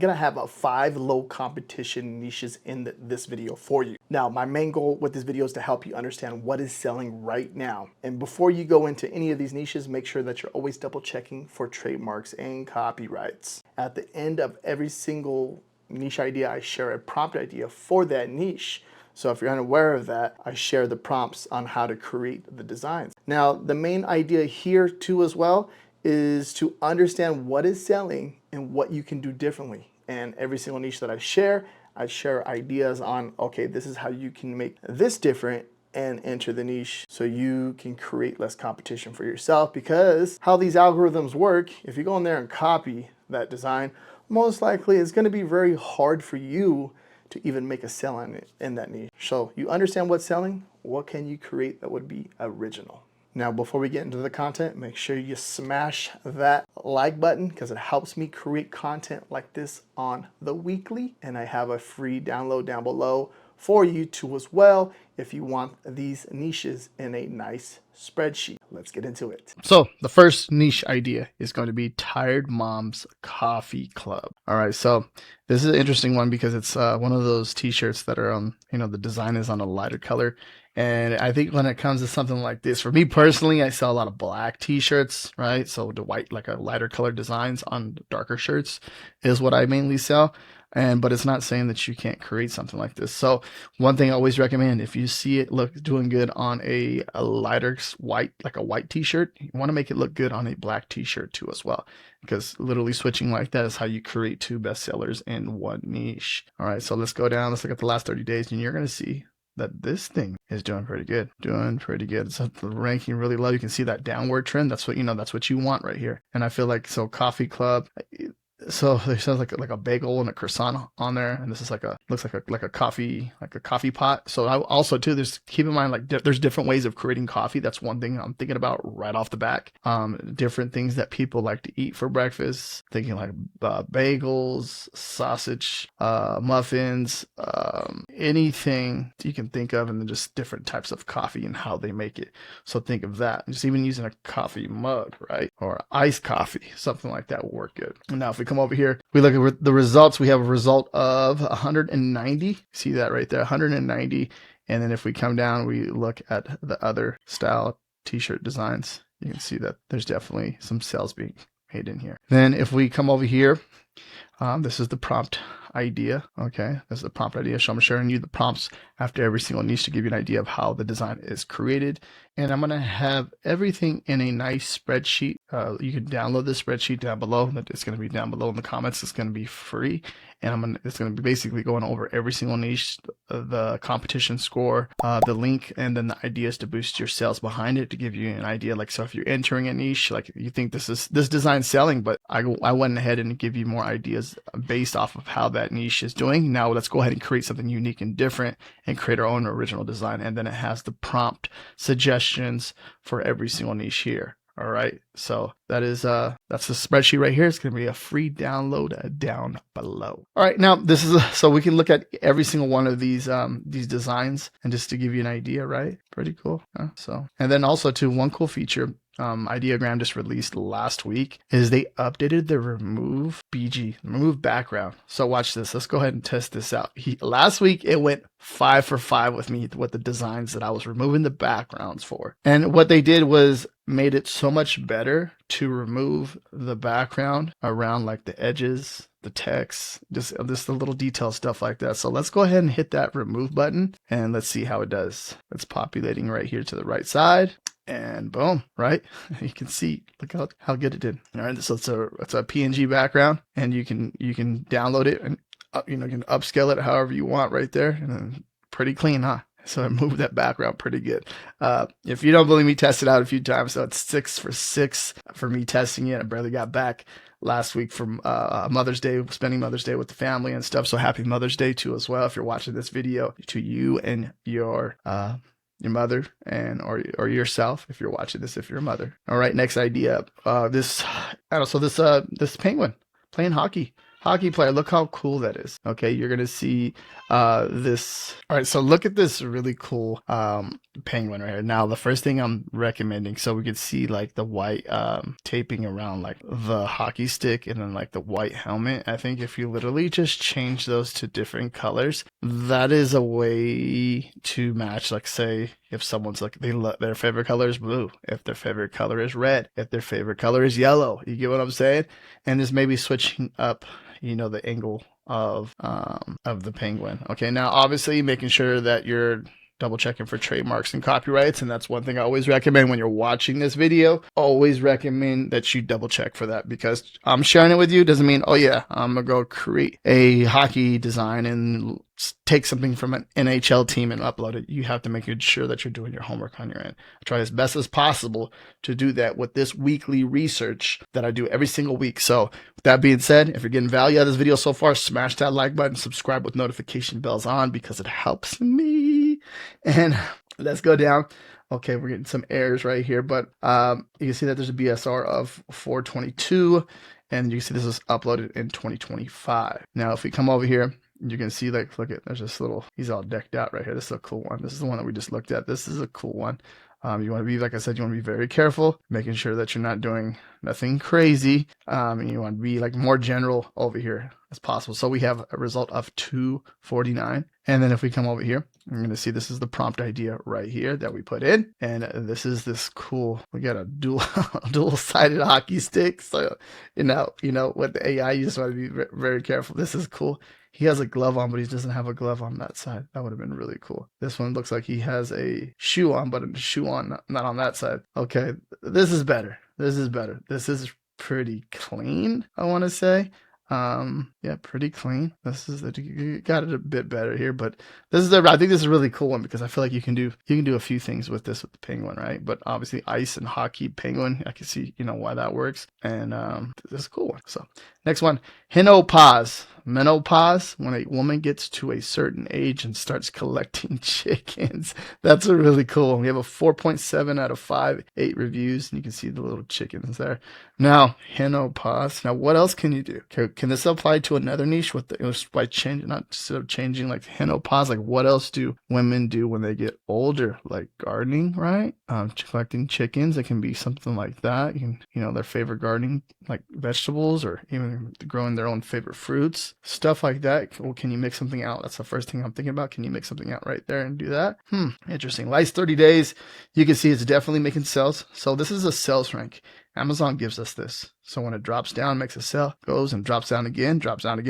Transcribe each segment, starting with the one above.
gonna have 5 low competition niches in this video for you. Now, my main goal with this video is to help you understand what is selling right now. And before you go into any of these niches, make sure that you're always double checking for trademarks and copyrights. At the end of every single niche idea, I share a prompt idea for that niche. So if you're unaware of that, I share the prompts on how to create the designs. Now, the main idea here too as well is to understand what is selling and what you can do differently. And every single niche that I share ideas on, okay, this is how you can make this different and enter the niche so you can create less competition for yourself. Because how these algorithms work, if you go in there and copy that design, most likely it's going to be very hard for you to even make a sell in that niche. So you understand what's selling, what can you create that would be original? Now, before we get into the content, make sure you smash that like button because it helps me create content like this on the weekly. And I have a free download down below for you too as well if you want these niches in a nice spreadsheet. Let's get into it. So the first niche idea is going to be Tired Mom's Coffee Club. All right, so this is an interesting one because it's one of those t-shirts that are on, the design is on a lighter color. And I think when it comes to something like this, for me personally, I sell a lot of black t-shirts, right? So the white, like a lighter color designs on darker shirts is what I mainly sell. But it's not saying that you can't create something like this. So one thing I always recommend, if you see it doing good on a lighter white, like a white t-shirt, you want to make it look good on a black t-shirt too as well. Because literally switching like that is how you create 2 bestsellers in one niche. All right, so let's go down. Let's look at the last 30 days and you're going to see that this thing is doing pretty good. It's ranking really low. You can see that downward trend. That's what, that's what you want right here. And I feel like, so Coffee Club, so there's like a bagel and a croissant on there, and this is looks like a coffee pot. So I also too, keep in mind, like there's different ways of creating coffee. That's one thing I'm thinking about right off the back. Different things that people like to eat for breakfast. Thinking like bagels, sausage, muffins, anything you can think of, and then just different types of coffee and how they make it. So think of that. Just even using a coffee mug, right, or iced coffee, something like that will work good. And now if we come over here, we look at the results. We have a result of 190. See that right there, 190. And then if we come down, we look at the other style t-shirt designs. You can see that there's definitely some sales being made in here. Then if we come over here, this is the prompt idea. Okay, this is the prompt idea. So I'm sharing you the prompts after every single niche to give you an idea of how the design is created. And I'm going to have everything in a nice spreadsheet. You can download the spreadsheet down below. It's going to be down below in the comments. It's going to be free. And it's going to be basically going over every single niche, the competition score, the link, and then the ideas to boost your sales behind it to give you an idea. Like, so if you're entering a niche, like you think this design's selling, but I went ahead and give you more ideas based off of how that niche is doing. Now let's go ahead and create something unique and different and create our own original design. And then it has the prompt suggestions for every single niche here. All right, so that's the spreadsheet right here. It's going to be a free download down below. All right, now this is so we can look at every single one of these designs and just to give you an idea, right? Pretty cool. Huh? So, and then also too, one cool feature Ideogram just released last week is they updated the remove background. So watch this. Let's go ahead and test this out. Last week it went 5 for 5 with me with the designs that I was removing the backgrounds for. And what they did was made it so much better to remove the background around like the edges, the text, just the little detail stuff like that. So let's go ahead and hit that remove button and let's see how it does. It's populating right here to the right side. And boom, right? You can see, look how good it did. All right, so it's a PNG background, and you can download it and you can upscale it however you want right there, and then pretty clean, huh? So I moved that background pretty good. If you don't believe me, test it out a few times. So it's 6 for 6 for me testing it. I barely got back last week from Mother's Day, spending Mother's Day with the family and stuff. So happy Mother's Day too as well. If you're watching this video, to you and your mother or yourself if you're watching this, if you're a mother. All right, next idea. This penguin playing hockey. hockey player. Look how cool that is. Okay, you're gonna see this. All right, so look at this really cool penguin right here. Now the first thing I'm recommending, so we could see like the white taping around like the hockey stick and then like the white helmet. I think if you literally just change those to different colors, that is a way to match, like say if someone's like their favorite color is blue, if their favorite color is red, if their favorite color is yellow. You get what I'm saying? And just maybe switching up, you know, the angle of the penguin. Okay, now obviously making sure that you're double checking for trademarks and copyrights, and that's one thing I always recommend when you're watching this video. Always recommend that you double check for that, because I'm sharing it with you doesn't mean, oh yeah, I'm gonna go create a hockey design and take something from an NHL team and upload it. You have to make sure that you're doing your homework on your end. I try as best as possible to do that with this weekly research that I do every single week. So with that being said, if you're getting value out of this video so far, smash that like button, subscribe with notification bells on, because it helps me. And let's go down. Okay, we're getting some errors right here, but you can see that there's a BSR of 422, and you can see this was uploaded in 2025. Now, if we come over here, you can see, like, look at, there's this little, he's all decked out right here. This is a cool one. This is the one that we just looked at. This is a cool one. You want to be, like I said, you want to be very careful, making sure that you're not doing nothing crazy. And you want to be like more general over here as possible. So we have a result of 249. And then if we come over here, I'm going to see this is the prompt idea right here that we put in. And this is this cool, we got a dual-sided hockey stick. So, you know, with the AI, you just want to be very careful. This is cool. He has a glove on, but he doesn't have a glove on that side. That would have been really cool. This one looks like he has a shoe on, but a shoe on, not on that side. Okay, this is better. This is better. This is pretty clean, I want to say. Yeah, pretty clean. This is you got it a bit better here, but this is I think this is a really cool one, because I feel like you can do a few things with this with the penguin, right? But obviously ice and hockey penguin, I can see, you know, why that works. And this is a cool one. So next one, Henopause. Menopause, when a woman gets to a certain age and starts collecting chickens. That's a really cool one. We have a 4.7 out of 5, 8 reviews, and you can see the little chickens there. Now, Henopause. Now, what else can you do? Can this apply to another niche with by changing, not instead of changing like Henopause? Like, what else do women do when they get older? Like gardening, right? Collecting chickens. It can be something like that. You can, you know, their favorite gardening, like vegetables, or even growing their own favorite fruits. Stuff like that. Well, can you make something out? That's the first thing I'm thinking about. Can you make something out right there and do that? Interesting. Last 30 days, you can see it's definitely making sales. So this is a sales rank. Amazon gives us this. So when it drops down, makes a sell, goes and drops down again,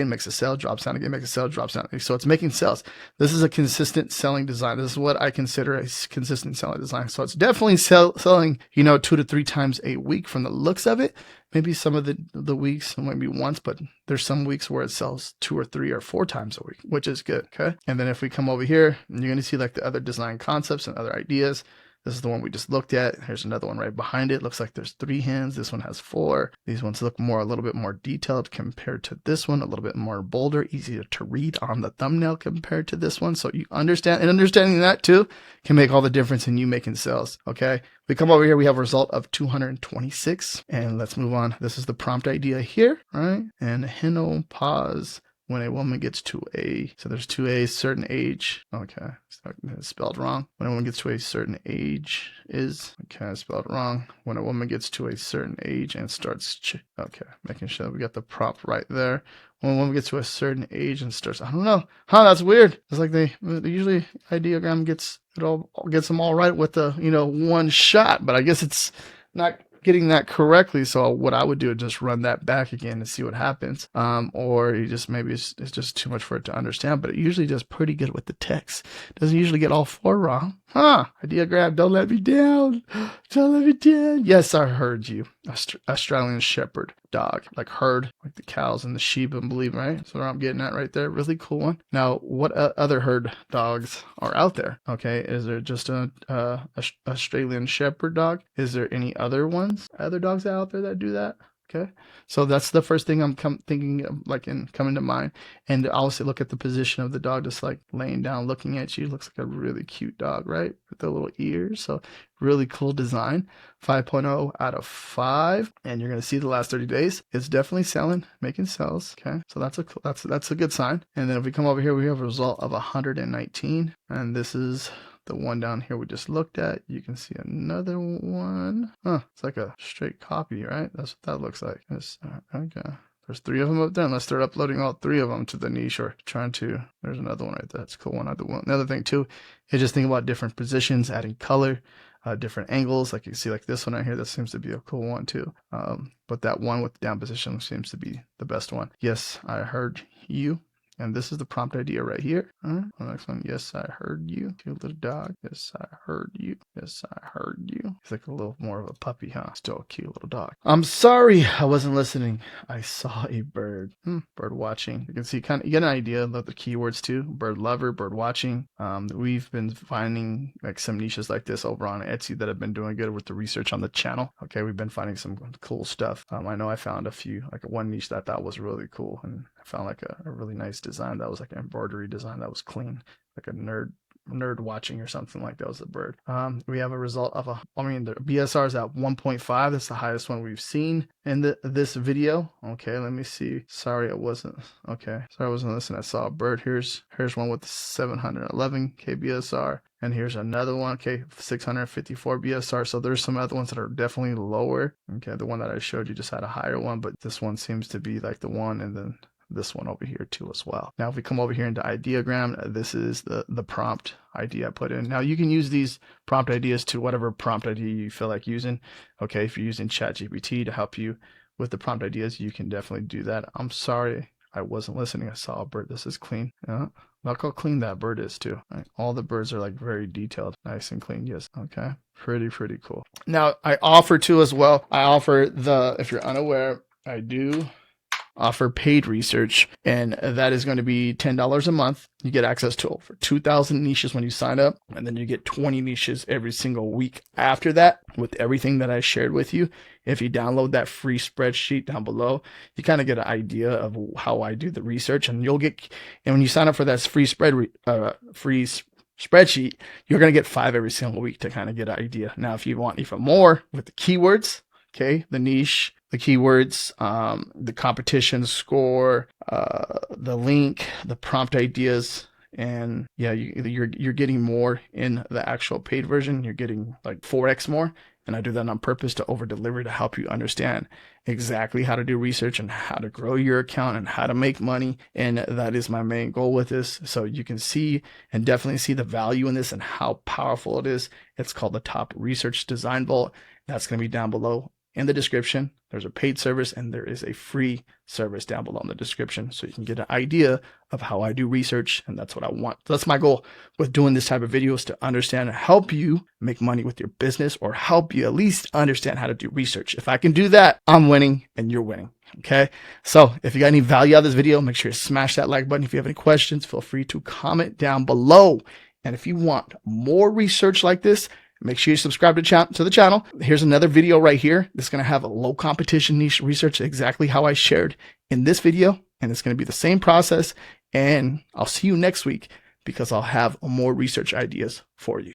makes a sell, drops down again, makes a sell, drops down. So it's making sales. This is a consistent selling design. This is what I consider a consistent selling design. So it's definitely selling, you know, 2 to 3 times a week from the looks of it. Maybe some of the weeks, maybe once, but there's some weeks where it sells 2 or 3 or 4 times a week, which is good. Okay. And then if we come over here, you're going to see like the other design concepts and other ideas. This is the one we just looked at. Here's another one right behind it. Looks like there's 3 hands. This one has 4. These ones look a little bit more detailed compared to this one, a little bit more bolder, easier to read on the thumbnail compared to this one. So you understand, and understanding that too can make all the difference in you making sales. Okay. We come over here, we have a result of 226, and let's move on. This is the prompt idea here, right? And Henopause. When a woman gets to so there's 2 A's, certain age. Okay, it's spelled wrong. When a woman gets to a certain age okay, I spelled wrong. When a woman gets to a certain age and starts, okay, making sure we got the prompt right there. When a woman gets to a certain age and starts, I don't know. That's weird. It's like they usually Ideogram gets them all right with the, you know, one shot, but I guess it's not getting that correctly. So what I would do is just run that back again and see what happens. Or you just, maybe it's just too much for it to understand, but it usually does pretty good with the text. Doesn't usually get all 4 wrong. Ideogram, don't let me down. Don't let me down. Yes, I heard you. Australian Shepherd dog, like herd, like the cows and the sheep, I believe, right? That's what I'm getting at right there. Really cool one. Now, what other herd dogs are out there? Okay, is there just a Australian Shepherd dog? Is there any other ones, other dogs out there that do that? Okay, so that's the first thing I'm thinking of, like coming to mind. And also look at the position of the dog, just like laying down, looking at you. Looks like a really cute dog, right? With the little ears. So really cool design. 5.0 out of 5. And you're gonna see the last 30 days. It's definitely selling, making sales. Okay, so that's a good sign. And then if we come over here, we have a result of 119, and this is the one down here we just looked at. You can see another one. It's like a straight copy, right? That's what that looks like. Okay. There's 3 of them up there. Unless they're uploading all 3 of them to the niche or trying to. There's another one right there. That's a cool one. Another thing too is just think about different positions, adding color, different angles. Like you can see, like this one right here, that seems to be a cool one too. But that one with the down position seems to be the best one. Yes, I heard you. And this is the prompt idea right here. The next one, yes, I heard you. Cute little dog. Yes, I heard you. Yes, I heard you. He's like a little more of a puppy, huh? Still a cute little dog. I'm sorry, I wasn't listening. I saw a bird. Bird watching. You can see, you get an idea of the keywords too. Bird lover, bird watching. We've been finding like some niches like this over on Etsy that have been doing good with the research on the channel. Okay, we've been finding some cool stuff. I know I found a few, like one niche that I thought was really cool, and I found like a really nice design that was like an embroidery design that was clean, like a nerd watching or something like that was a bird. We have a result of the BSR is at 1.5. That's the highest one we've seen in this video. Okay, let me see. Sorry, I wasn't listening. I saw a bird. Here's one with 711 kbsr. And here's another one, okay, 654 BSR. So there's some other ones that are definitely lower. Okay, the one that I showed you just had a higher one, but this one seems to be like the one, and then this one over here too as well. Now if we come over here into Ideogram, this is the prompt idea I put in. Now you can use these prompt ideas to whatever prompt idea you feel like using. Okay, if you're using ChatGPT to help you with the prompt ideas, you can definitely do that. I'm sorry, I wasn't listening. I saw a bird. This is clean. Look how clean that bird is too. Right? All the birds are like very detailed, nice and clean. Yes. Okay. Pretty cool. Now I offer too as well. If you're unaware, I do offer paid research, and that is going to be $10 a month. You get access to over 2,000 niches when you sign up, and then you get 20 niches every single week after that with everything that I shared with you. If you download that free spreadsheet down below, you kind of get an idea of how I do the research, and when you sign up for that free spreadsheet, you're going to get 5 every single week to kind of get an idea. Now, if you want even more with the keywords, okay, the niche, the keywords, the competition score, the link, the prompt ideas, and yeah, you're getting more in the actual paid version. You're getting like 4x more, and I do that on purpose to over deliver to help you understand exactly how to do research and how to grow your account and how to make money. And that is my main goal with this. So you can see and definitely see the value in this and how powerful it is. It's called the Top Research Design Vault. That's going to be down below in the description. There's a paid service and there is a free service down below in the description, so you can get an idea of how I do research, and that's what I want. That's my goal with doing this type of videos, to understand and help you make money with your business, or help you at least understand how to do research. If I can do that, I'm winning and you're winning. Okay, so if you got any value out of this video, make sure you smash that like button. If you have any questions, feel free to comment down below. And if you want more research like this, make sure you subscribe to the channel. Here's another video right here. This is going to have a low competition niche research, exactly how I shared in this video. And it's going to be the same process. And I'll see you next week, because I'll have more research ideas for you.